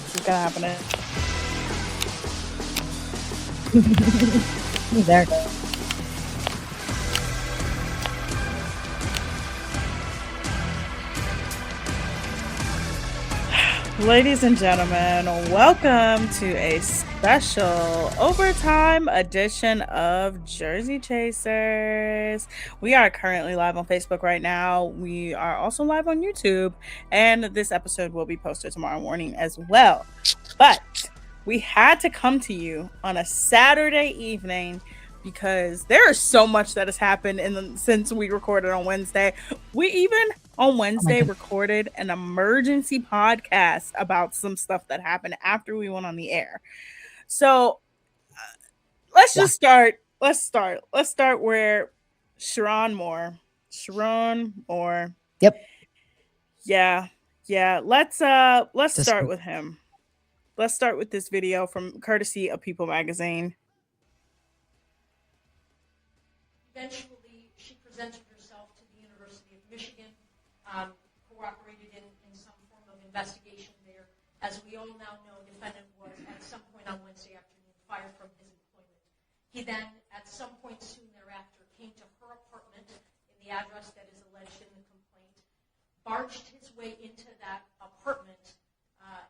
This is gonna happen. There. Ladies and gentlemen, welcome to a special overtime edition of Jersey Chasers. We are currently live on Facebook right now. We are also live on YouTube, and this episode will be posted tomorrow morning as well. But we had to come to you on a Saturday evening because there is so much that has happened since we recorded on Wednesday. We even on Wednesday recorded an emergency podcast about some stuff that happened after we went on the air. So let's just start. Let's start where Sharon Moore. Yep. Yeah. Let's start with him. Let's start with this video from courtesy of People Magazine. Eventually, she presented herself to the University of Michigan, cooperated in some form of investigation there. As we all now know, defendant was at some point on Wednesday afternoon fired from his employment. He then, at some point soon thereafter, came to her apartment in the address that is alleged in the complaint, barged his way into that apartment,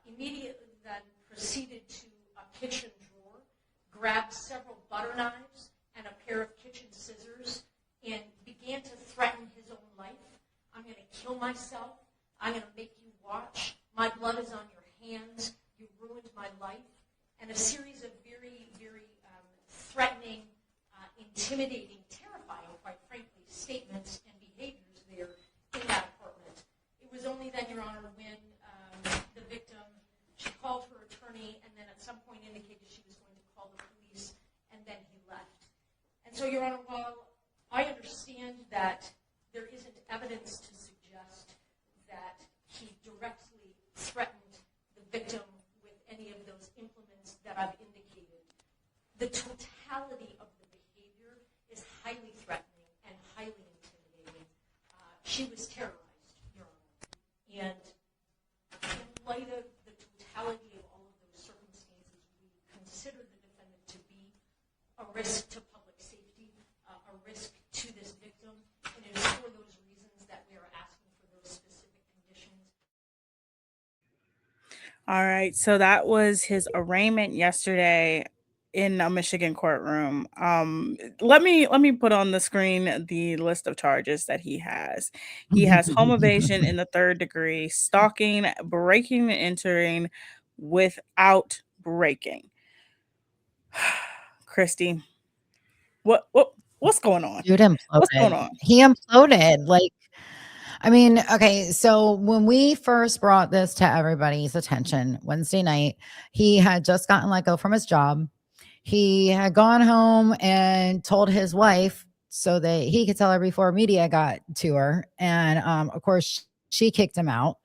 immediately then proceeded to a kitchen drawer, grabbed several butter knives and a pair of kitchen scissors, and began to threaten his own life. I'm going to kill myself. I'm going to make you watch. My blood is on your hands. You ruined my life. And a series of very, very threatening, intimidating, terrifying, quite frankly, statements and behaviors there in that apartment. It was only then, Your Honor, when the victim, she called her attorney and then at some point indicated she was going to call the police, and then he left. And so, Your Honor, while I understand that there isn't evidence to suggest that he directly threatened the victim with any of those implements that I've indicated, the totality of the behavior is highly threatening and highly intimidating. She was terrorized, Your Honor. And in light of the totality of all of those circumstances, we consider the defendant to be a risk to public safety, a risk to this victim, and it is for those reasons that we are asking for those specific conditions. All right, so that was his arraignment yesterday in a Michigan courtroom. Let me put on the screen the list of charges that he has. He has home evasion in the third degree, stalking, breaking and entering without breaking. Christy, what's going on? Dude imploded. What's going on? He imploded. I mean, okay, so when we first brought this to everybody's attention Wednesday night, he had just gotten let go from his job. He had gone home and told his wife so that he could tell her before media got to her. And of course, she kicked him out.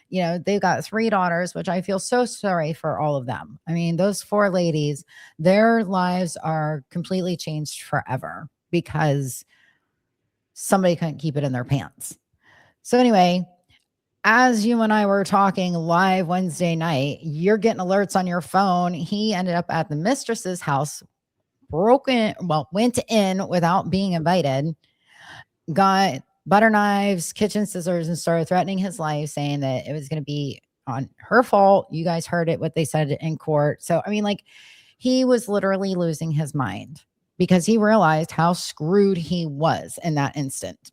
You know, they've got 3 daughters, which I feel so sorry for all of them. I mean, those 4 ladies, their lives are completely changed forever because somebody couldn't keep it in their pants. So anyway, as you and I were talking live Wednesday night, you're getting alerts on your phone. He ended up at the mistress's house, went in without being invited, got butter knives, kitchen scissors, and started threatening his life, saying that it was going to be on her fault. You guys heard it, what they said in court. So, I mean, he was literally losing his mind because he realized how screwed he was in that instant.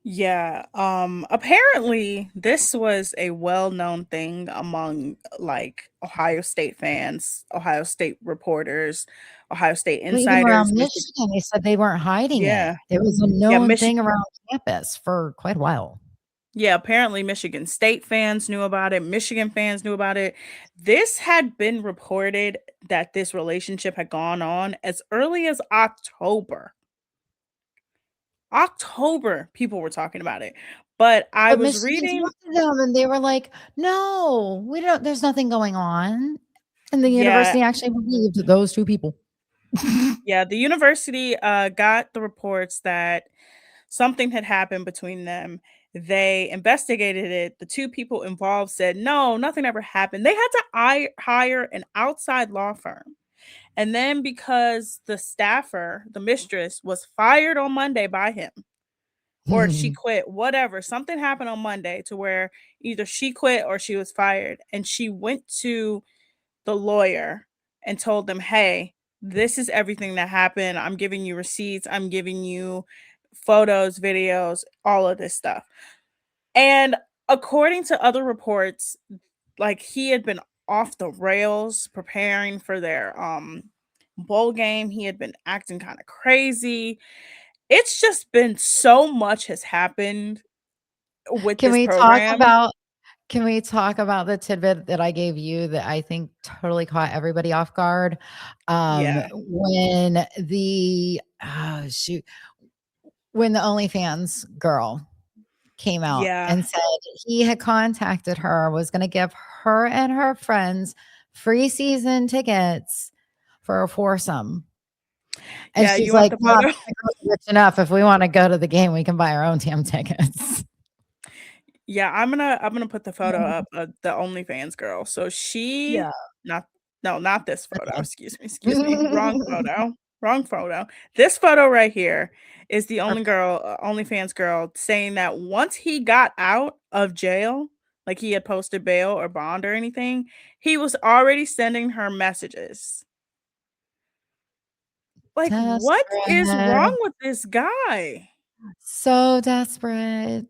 Yeah, apparently this was a well-known thing among Ohio State fans, Ohio State reporters, Ohio State Even around insiders. Michigan, they said they weren't hiding Yeah. it. It was a known thing around campus for quite a while. Yeah, apparently Michigan State fans knew about it. Michigan fans knew about it. This had been reported that this relationship had gone on as early as October. People were talking about it. But I was reading them and they were like, no, we don't, there's nothing going on. And the university actually believed those 2 people. Yeah, the university got the reports that something had happened between them. They investigated it. The two people involved said, no, nothing ever happened. They had to hire an outside law firm. And then because the staffer, the mistress, was fired on Monday by him, or she quit, whatever, something happened on Monday to where either she quit or she was fired. And she went to the lawyer and told them, hey, this is everything that happened. I'm giving you receipts. I'm giving you photos, videos, all of this stuff. And according to other reports, like he had been off the rails preparing for their bowl game. He had been acting kind of crazy. It's just been so much has happened with Can this we talk program. about can we talk about the tidbit that I gave you that I think totally caught everybody off guard? Yeah. When the oh shoot, when the OnlyFans girl came out Yeah. and said he had contacted her, was going to give her and her friends free season tickets for a foursome. And Yeah, she's you want like, the "Yeah, photo? we're rich enough. If we want to go to the game, we can buy our own damn tickets." Yeah, I'm gonna put the photo up of the OnlyFans girl. So she Yeah. not no, not this photo. Okay. Excuse me. Wrong photo. Wrong photo. This photo right here is the only Okay. girl, OnlyFans girl, saying that once he got out of jail, like he had posted bail or bond or anything, he was already sending her messages. Like, what is wrong Desperate. with this guy? So desperate.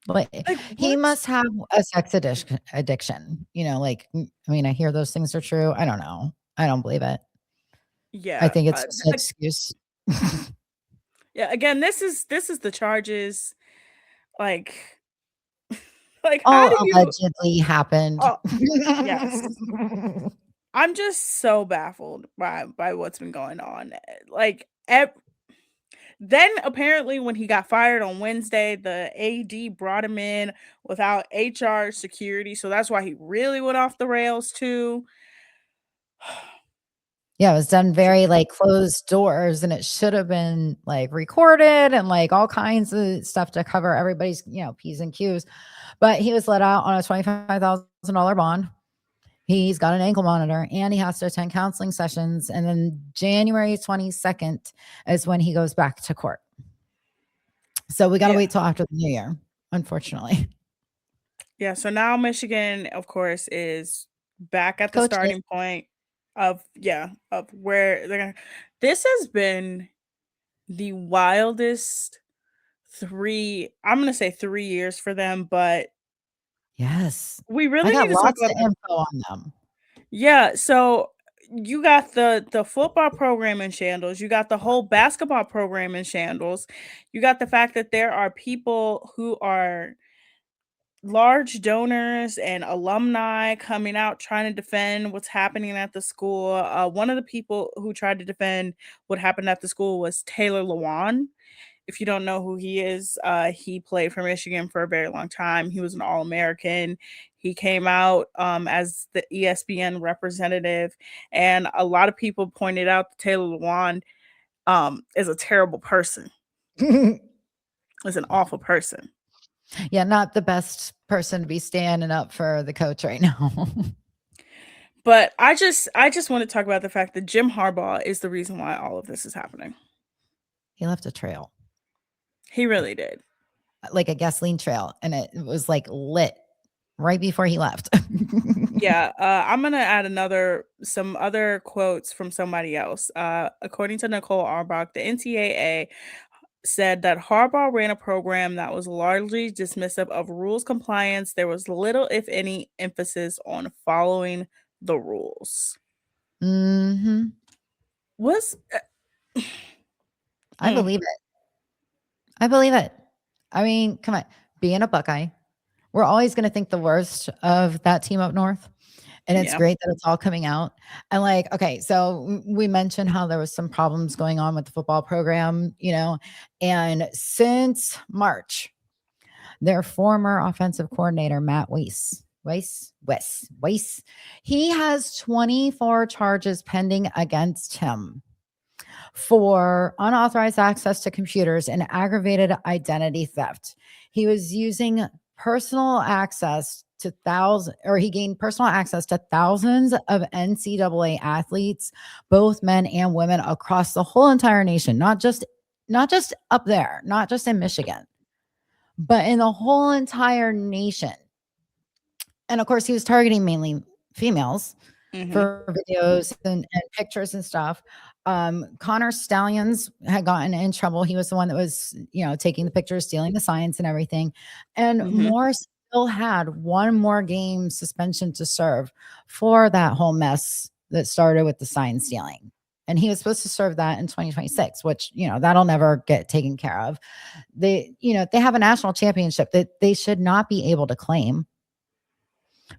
Like, Like, he what? must have a sex addiction, like, I mean, I hear those things are true. I don't know. I don't believe it. I Yeah. think it's just an excuse. Yeah. Again, this is the charges. Like, like, how All do you allegedly happened. oh, yes. I'm just so baffled by what's been going on. Like, then apparently when he got fired on Wednesday, the AD brought him in without HR security, so that's why he really went off the rails too. Yeah, it was done very, like, closed doors, and it should have been, like, recorded and, like, all kinds of stuff to cover everybody's, P's and Q's, but he was let out on a $25,000 bond. He's got an ankle monitor, and he has to attend counseling sessions, and then January 22nd is when he goes back to court. So we gotta Yeah. wait till after the new year, unfortunately. Yeah, so now Michigan, of course, is back at the Coaches. starting point of where they're gonna this has been the wildest 3 years for them, but Yes. we I really got need to talk lots of about the info on them. yeah, so you got the football program in shambles, you got the whole basketball program in shambles, you got the fact that there are people who are large donors and alumni coming out trying to defend what's happening at the school. One of the people who tried to defend what happened at the school was Taylor Lewan. If you don't know who he is, he played for Michigan for a very long time. He was an All American. He came out as the ESPN representative, and a lot of people pointed out that Taylor Lewan is a terrible person, is an awful person. Yeah, not the best person to be standing up for the coach right now. But I just want to talk about the fact that Jim Harbaugh is the reason why all of this is happening. He left a trail, He really did. like a gasoline trail, and it was, like, lit right before he left. Yeah, I'm gonna add some other quotes from somebody else. According to Nicole Auerbach, the NCAA said that Harbaugh ran a program that was largely dismissive of rules compliance. There was little, if any, emphasis on following the rules. Mhm. Was I mm, believe it. I believe it. I mean, come on, being a Buckeye, we're always gonna think the worst of that team up north, and it's yeah, great that it's all coming out. And, like, okay, so we mentioned how there was some problems going on with the football program, and since March, their former offensive coordinator, Matt Weiss, he has 24 charges pending against him for unauthorized access to computers and aggravated identity theft. He was using personal access to thousands, or he gained personal access to thousands of NCAA athletes, both men and women, across the whole entire nation, not just up there, not just in Michigan, but in the whole entire nation. And of course, he was targeting mainly females for videos and pictures and stuff. Connor Stallions had gotten in trouble. He was the one that was, taking the pictures, stealing the signs and everything. And Morris still had one more game suspension to serve for that whole mess that started with the sign stealing. And he was supposed to serve that in 2026, which, that'll never get taken care of. They have a national championship that they should not be able to claim.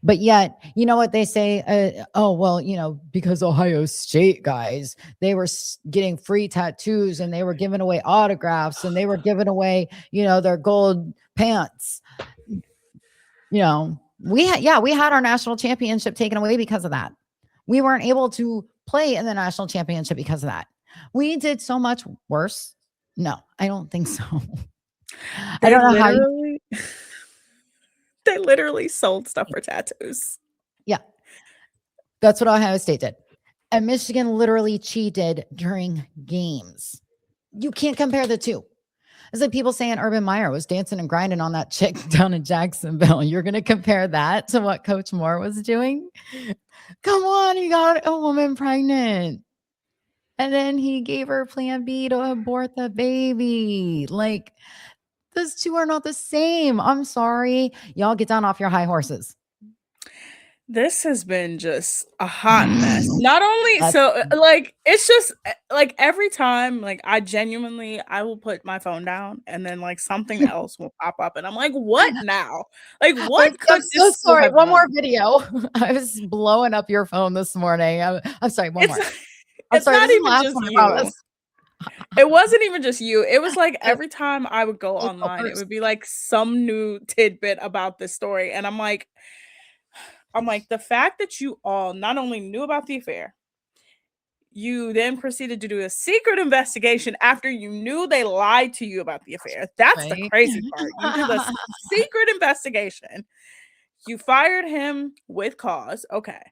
But yet, you know what they say? Oh, well, because Ohio State guys, they were getting free tattoos and they were giving away autographs and they were giving away, their gold pants. We had our national championship taken away because of that. We weren't able to play in the national championship because of that. We did so much worse. No, I don't think so. I don't know how you. They literally sold stuff for tattoos. Yeah. That's what Ohio State did. And Michigan literally cheated during games. You can't compare the two. It's like people saying Urban Meyer was dancing and grinding on that chick down in Jacksonville. You're going to compare that to what Coach Moore was doing? Come on, he got a woman pregnant. And then he gave her plan B to abort the baby. Like, those two are not the same. I'm sorry. Y'all get down off your high horses. This has been just a hot mess. Not only it's just like every time, like I will put my phone down and then like something else will pop up and I'm like, what now? Like what could I'm so sorry. One more video. I was blowing up your phone this morning. I'm sorry. One more. It's not even just you. It wasn't even just you. It was like every time I would go online, it would be like some new tidbit about this story. And I'm like, the fact that you all not only knew about the affair, you then proceeded to do a secret investigation after you knew they lied to you about the affair. That's the crazy part. You did a secret investigation. You fired him with cause. Okay.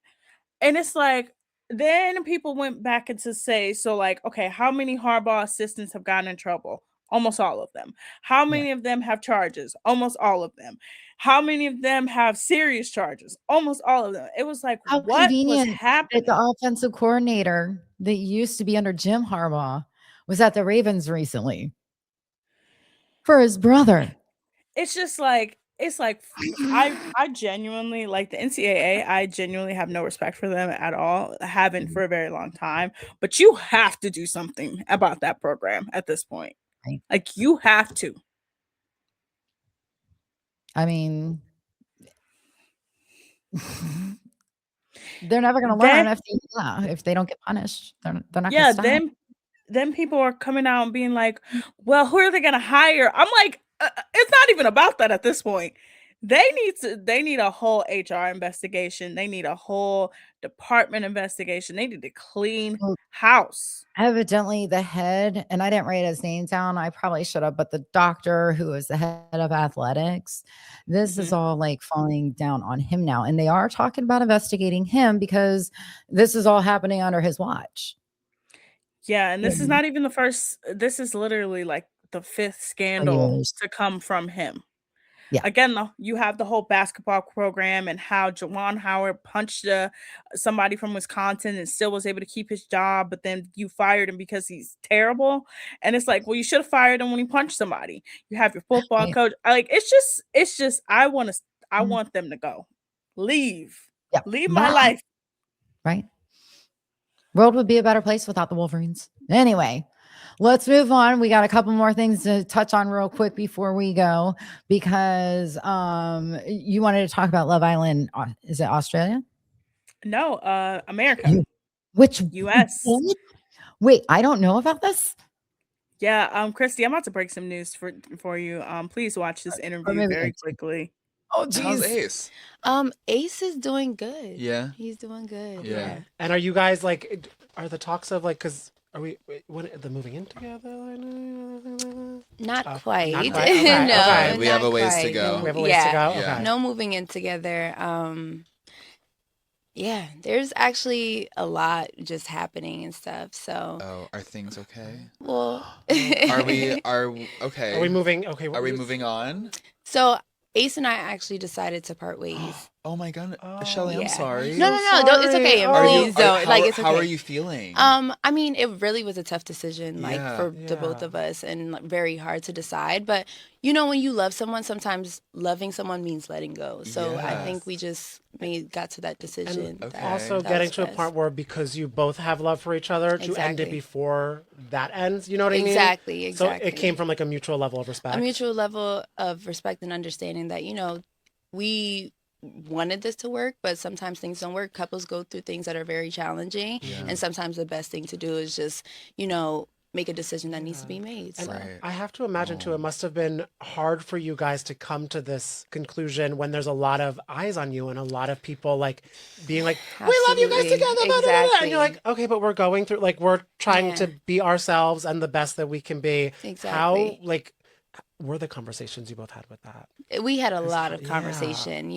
And it's like, then people went back and to say, so like, okay, how many Harbaugh assistants have gotten in trouble? Almost all of them. How many of them have charges? Almost all of them. How many of them have serious charges? Almost all of them. It was like, how what convenient was happening? That the offensive coordinator that used to be under Jim Harbaugh was at the Ravens recently for his brother. It's just like, I genuinely like the NCAA. I genuinely have no respect for them at all. I haven't for a very long time, but you have to do something about that program at this point. Right. Like you have to. I mean, they're never going to learn if they don't get punished. They're not going to stop. Then people are coming out and being like, well, who are they going to hire? I'm like, it's not even about that at this point. They need a whole HR investigation. They need a whole department investigation. They need to clean house. Evidently the head, and I didn't write his name down. I probably should have, but the doctor who is the head of athletics, this is all like falling down on him now. And they are talking about investigating him because this is all happening under his watch. Yeah. And this is not even the first. This is literally like the fifth scandal to come from him. Yeah. Again, though, you have the whole basketball program and how Juwan Howard punched somebody from Wisconsin and still was able to keep his job, but then you fired him because he's terrible. And it's like, well, you should have fired him when he punched somebody. You have your football coach. Like, it's just, I want them to go. Leave. Yep. Leave my life. Right. World would be a better place without the Wolverines. Anyway. Let's move on. We got a couple more things to touch on real quick before we go, because you wanted to talk about Love Island. Is it Australia? No, America. Which US? Wait, I don't know about this. Yeah, Christy, I'm about to break some news for you. Please watch this interview very quickly. Oh, geez. How's Ace? Ace is doing good. Yeah. He's doing good. Yeah. Yeah. And are you guys like, are the talks of like, because Are we? What? The moving in together? Not Not quite. quite. Okay. No, Okay. We have not a ways to quite. go. No, We have a ways to yeah, go. Yeah. Okay. no moving in together. Yeah, there's actually a lot just happening and stuff. So, Oh, are things okay? well, Are we okay? Are we moving? Okay. Are we moving on? so Ace and I actually decided to part ways. Oh my god, Oh, Shelly, I'm Yeah. sorry. No, no, no, don't, it's okay. And Are you- please don't. Like, it's okay. How are you feeling? I mean, it really was a tough decision, like Yeah. for the both Yeah. of us, and like, very hard to decide. But you know, when you love someone, sometimes loving someone means letting go. So I Yes. think we just got to that decision. And that- also that getting was to a best. point where, because you both have love for each other, to end it Exactly. before that ends. You know what I mean? Exactly, So exactly. it came from like a mutual level of respect. A mutual level of respect and understanding that we wanted this to work, but sometimes things don't work. Couples go through things that are very challenging, Yeah. and sometimes the best thing to do is just make a decision that needs to be made. And So. Right. I have to imagine too, Oh. it must have been hard for you guys to come to this conclusion when there's a lot of eyes on you and a lot of people like being like, "We love you guys Absolutely. together," blah, blah, blah, blah. Exactly. And you're like, "Okay, but we're going through like we're trying Yeah. to be ourselves and the best that we can be." How Exactly. like were the conversations you both had with that? We had a lot of yeah. conversation,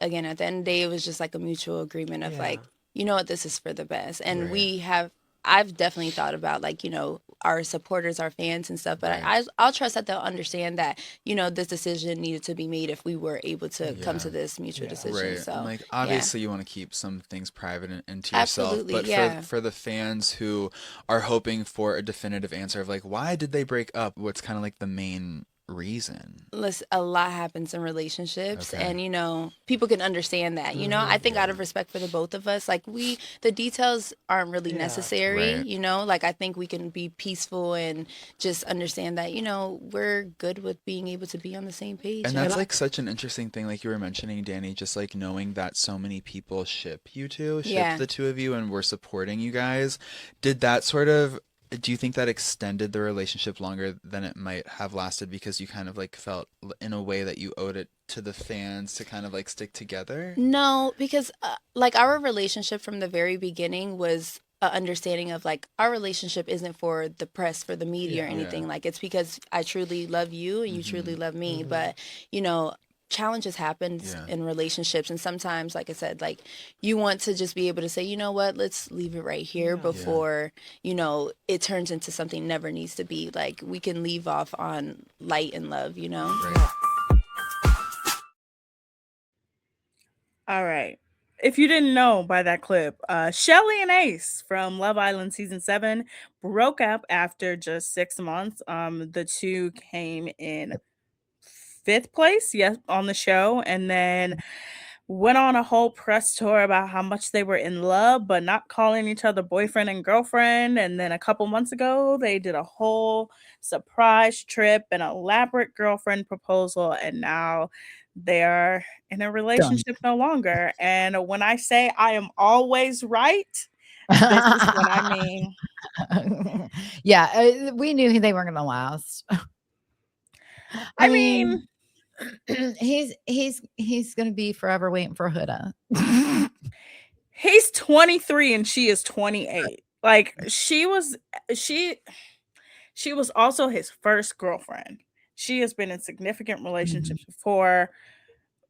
Again, at the end of the day, it was just like a mutual agreement of Yeah. like, you know what, this is for the best. And Right. I've definitely thought about like, our supporters, our fans and stuff, but Right. I'll trust that they'll understand that, this decision needed to be made if we were able to come to Yeah. this mutual Yeah. decision. Right. So, And like yeah. obviously you want to keep some things private and to yourself, Absolutely, but yeah. for the fans who are hoping for a definitive answer of like why did they break up? What's kind of like the main reason? Listen, a lot happens in relationships, Okay. and people can understand that. I think out of respect for the both of us, like the details aren't really Yeah. necessary. Right. Like I think we can be peaceful and just understand that we're good with being able to be on the same page. And that's like such an interesting thing, like you were mentioning, Danny, just like knowing that so many people ship Yeah. the two of you, and were supporting you guys. Do you think that extended the relationship longer than it might have lasted because you kind of like felt in a way that you owed it to the fans to kind of like stick together? No, because like our relationship from the very beginning was a understanding of like our relationship isn't for the press, for the media or Yeah. anything. Yeah. Like it's because I truly love you and you truly love me. But challenges happens Yeah. in relationships, and sometimes, like I said, like you want to just be able to say, you know what, let's leave it right here Yeah. before it turns into something never needs to be. Like we can leave off on light and love. Right. All right. If you didn't know by that clip, Shelly and Ace from Love Island season 7 broke up after just 6 months. The two came in 5th place, yes, on the show, and then went on a whole press tour about how much they were in love, but not calling each other boyfriend and girlfriend. And then a couple months ago, they did a whole surprise trip, an elaborate girlfriend proposal, and now they are in a Done. relationship no longer. And when I say I am always right, this is what I mean. Yeah, we knew they weren't going to last. I mean, he's going to be forever waiting for Huda. he's 23 and she is 28. Like she was also his first girlfriend. She has been in significant relationships before.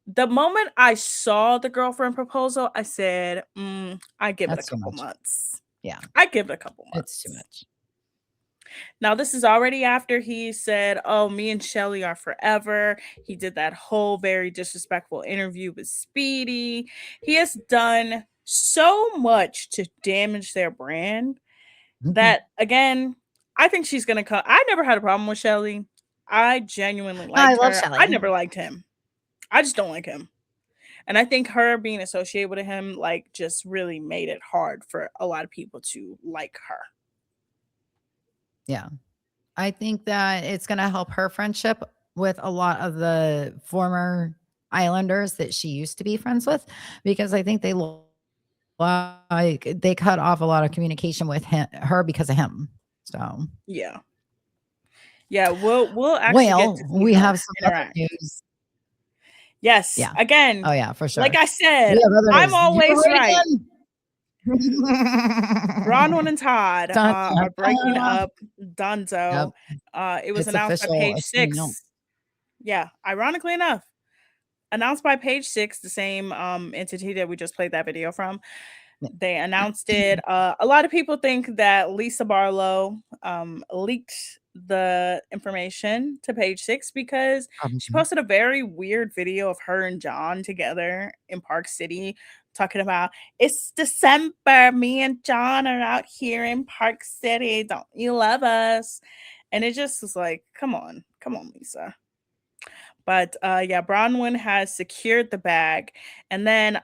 The moment I saw the girlfriend proposal, I said, I give it a That's too couple much. months. Yeah, I give it a couple months. it's too much. Now, this is already after he said, oh, me and Shelly are forever. He did that whole very disrespectful interview with Speedy. He has done so much to damage their brand that, again, I think she's going to come. I never had a problem with Shelly. I genuinely I liked love her. Shelly. I never liked him. I just don't like him. And I think her being associated with him, like, just really made it hard for a lot of people to like her. Yeah. I think that it's going to help her friendship with a lot of the former Islanders that she used to be friends with, because I think they cut off a lot of communication with her because of him. So Yeah. Yeah, we'll actually get well, to see we them have some other interact. news. Yes. Yeah. Again, Oh yeah, for sure. like I We said, have other I'm news. You always ready, right. Ben? Bronwyn and Todd Dun, dun, are breaking dun. up. Yep, Dunzo. It was it's announced by official. Page It's been announced. 6. Yeah, ironically enough, announced by Page 6, the same entity that we just played that video from. They announced it. A lot of people think that Lisa Barlow leaked the information to Page 6 because she Probably. posted a very weird video of her and John together in Park City talking about it's December. Me and John are out here in Park City. Don't you love us? And it just was like, come on, Lisa. But yeah, Bronwyn has secured the bag. And then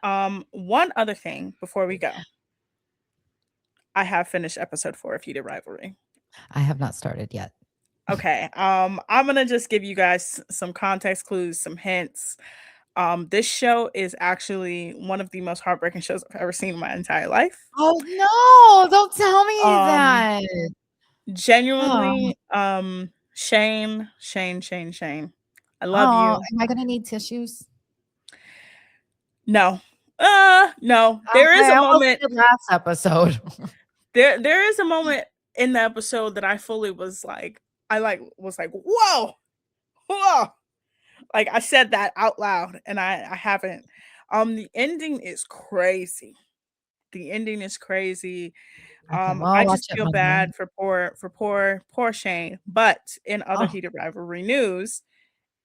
one other thing before we go. I have finished episode 4 of Heated Rivalry. I have not started yet. Okay. I'm gonna just give you guys some context clues, some hints. This show is actually one of the most heartbreaking shows I've ever seen in my entire life. Oh no, don't tell me Um that. Oh, Genuinely, Shane. I love oh, you. am I gonna need tissues? No. No. There is Okay, a I almost moment. did last episode. There is a moment in the episode that I fully was like, whoa, whoa. Like I said that out loud and I haven't. The ending is crazy. The ending is crazy. Okay, well, I I'll watch just it feel Monday. bad for poor Shane. But in other Oh, Heated Rivalry news,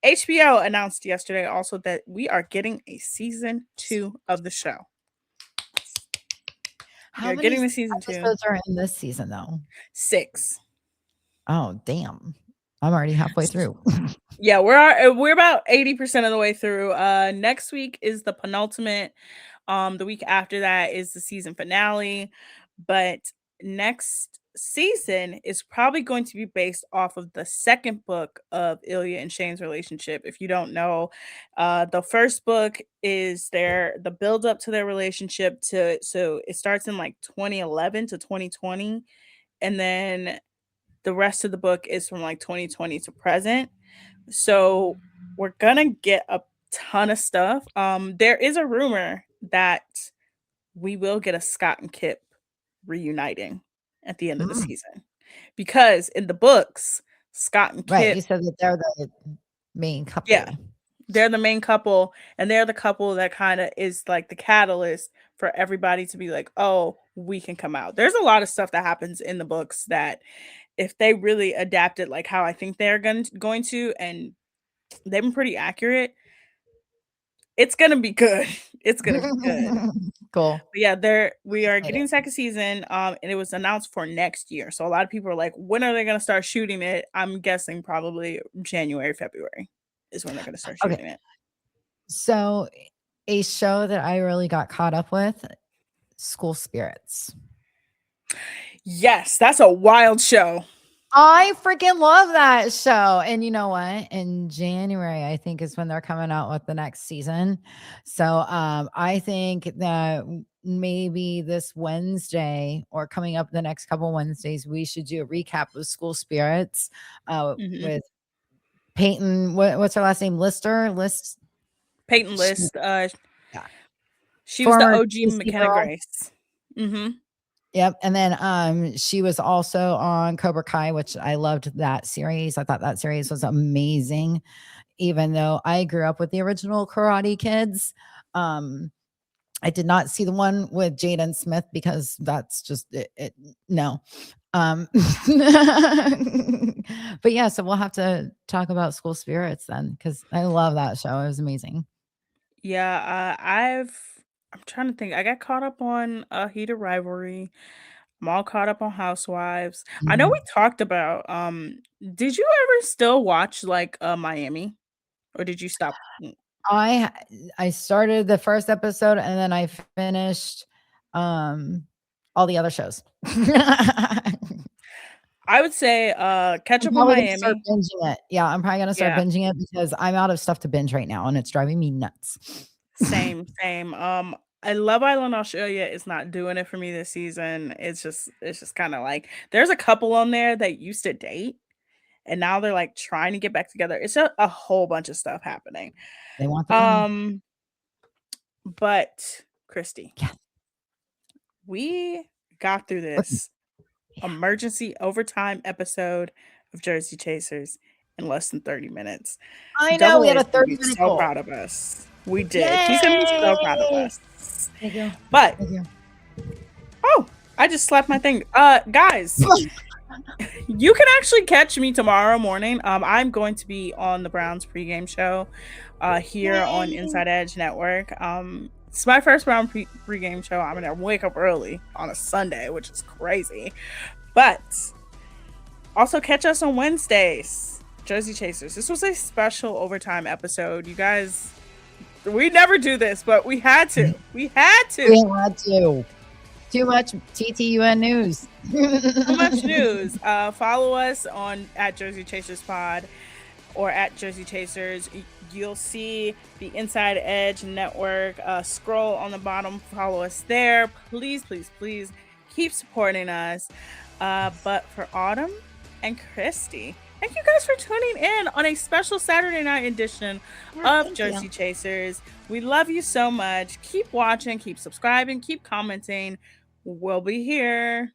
HBO announced yesterday also that we are getting a season 2 of the show. We how are many getting the season 2. episodes are in this season though? 6. Oh, damn. I'm already halfway through. Yeah, we're about 80% of the way through. Next week is the penultimate. The week after that is the season finale. But next season is probably going to be based off of the second book of Ilya and Shane's relationship. If you don't know, the first book is the build up to their relationship so it starts in like 2011 to 2020, and then the rest of the book is from like 2020 to present. So we're gonna get a ton of stuff. There is a rumor that we will get a Scott and Kip reuniting at the end of the Mm, season. Because in the books, Scott and right, you Kip, said that they're the main yeah, couple. they're the main couple, and they're the couple that kind of is like the catalyst for everybody to be like, oh, we can come out. There's a lot of stuff that happens in the books that if they really adapted like how I think they're going to, and they've been pretty accurate, it's gonna be good. It's gonna be good. Cool. But yeah, we are Excited. getting second season, and it was announced for next year. So a lot of people are like, when are they gonna start shooting it? I'm guessing probably January, February is when they're gonna start Okay, shooting it. so a show that I really got caught up with, School Spirits. Yes, that's a wild show. I freaking love that show. And you know what? In January, I think is when they're coming out with the next season. So I think that maybe this Wednesday or coming up the next couple Wednesdays, we should do a recap of School Spirits Mhm. with Peyton. What's her last name? List. Peyton She, List, yeah. she was the Former OG DC McKenna girl. Grace. Mm-hmm. Yep. And then she was also on Cobra Kai, which I loved that series. I thought that series was amazing. Even though I grew up with the original Karate Kids. I did not see the one with Jaden Smith because that's just no. But yeah, so we'll have to talk about School Spirits then because I love that show. It was amazing. Yeah, I'm trying to think. I got caught up on Heated Rivalry. I'm all caught up on Housewives. I know we Mhm. talked about did you ever still watch like Miami? Or did you stop? I I started the first episode and then I finished all the other shows. I would say catch I'm up on probably gonna start Miami. binging it. Yeah, I'm probably gonna start Yeah, binging it because I'm out of stuff to binge right now and it's driving me nuts. same. I Love Island Australia is not doing it for me this season. It's just kind of like there's a couple on there that used to date and now they're like trying to get back together. It's a whole bunch of stuff happening. They want the money. Um, but Christy, Yeah. we got through this emergency overtime episode of Jersey Chasers in less than 30 minutes. I know Double we had A a is going to be 30-minute so goal. proud of us. We did. He's going to be so proud of Yay! us. Thank you. But, Thank you. oh, I just slapped my thing. Guys, you can actually catch me tomorrow morning. I'm going to be on the Browns pregame show here on Yay. Inside Edge Network. It's my first Brown pregame show. I'm going to wake up early on a Sunday, which is crazy. But also catch us on Wednesdays, Jersey Chasers. This was a special overtime episode. You guys, we never do this, but we had to. We had to. We had to. Too much TTUN news. Too much news. Follow us on at Jersey Chasers Pod or at Jersey Chasers. You'll see the Inside Edge Network. Scroll on the bottom. Follow us there. Please, please, please keep supporting us. But for Autumn and Christy, thank you guys for tuning in on a special Saturday night edition of Jersey Chasers. We love you so much. Keep watching, keep subscribing, keep commenting. We'll be here.